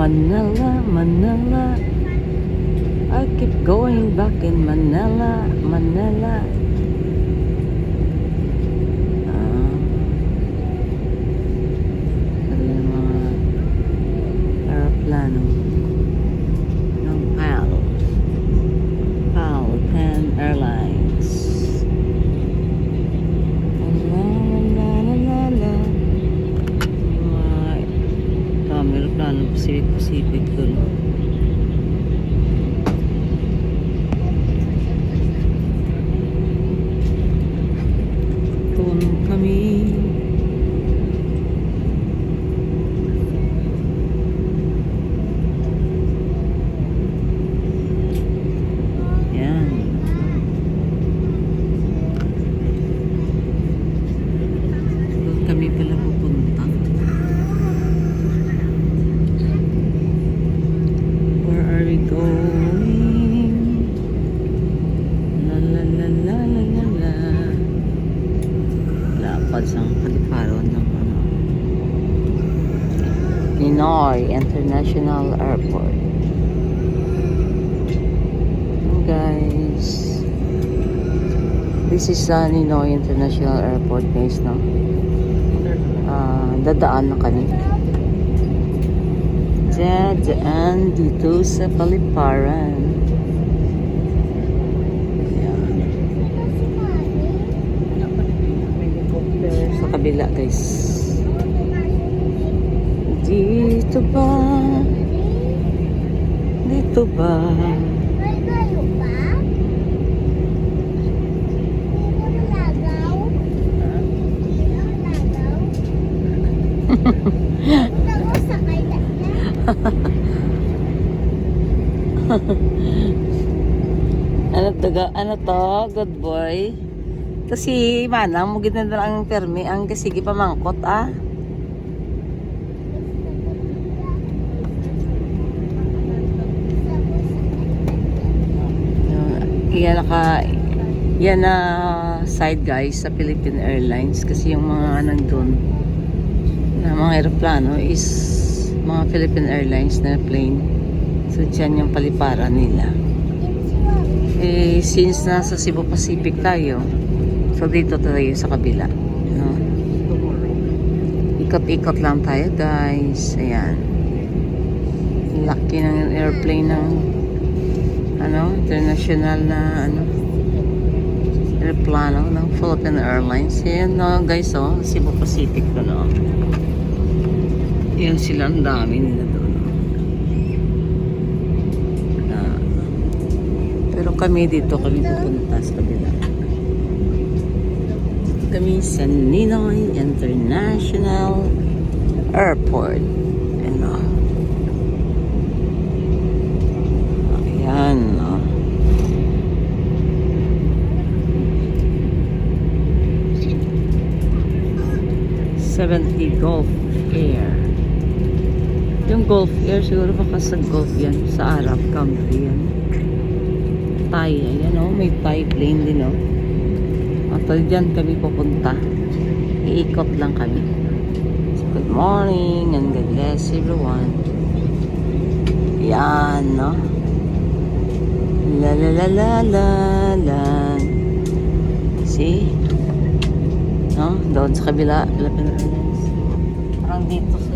Manila, Manila. I keep going back in Manila, Manila. Ito yung mga aeroplano ng PAL Pan Airlines. La la la la la. Mga aeroplano Pacific doon. Kami yan, doon kami pala pupunta. Where are we going? La la la la la la la. Lapad sa paliparon ng Ninoy International Airport. Guys, this is Ninoy International Airport, guys, no? Dadaan na kami. Dadaan dito sa paliparan. Sa kabila, guys. Dito ba? Dito ba? Ano to? Good boy. Ito si Manang, mugid na lang ang permi. Ang kasigi pamangkot, ah. Yan na side, guys, sa Philippine Airlines. Kasi yung mga nandun na mga aeroplano is mga Philippine Airlines na plane. So, dyan yung paliparan nila. Since nasa Cebu Pacific tayo, so dito tayo sa kabila, no? Ikot-ikot lang tayo, guys. Ayan, laki ng airplane ng international na aeroplano ng Philippine Airlines. Ayan, no, guys, oh, Cebu Pacific to, no? Ayan sila, ang dami nila doon. Pero kami dito, kami pupunta sa kabila. Kami sa Ninoy International Airport. Ano? Ayan, no? Gulf Air. Yung Gulf Air, siguro baka sa Gulf yan, sa Arab country yan. Thai, ayan, oh, may Thai plane din, oh. At dyan kami pupunta. Iikot lang kami. So, good morning and God bless everyone. Yan, no? La la la la la la. See? No? Doon sa kabila. Philippine Airlines. Parang dito sa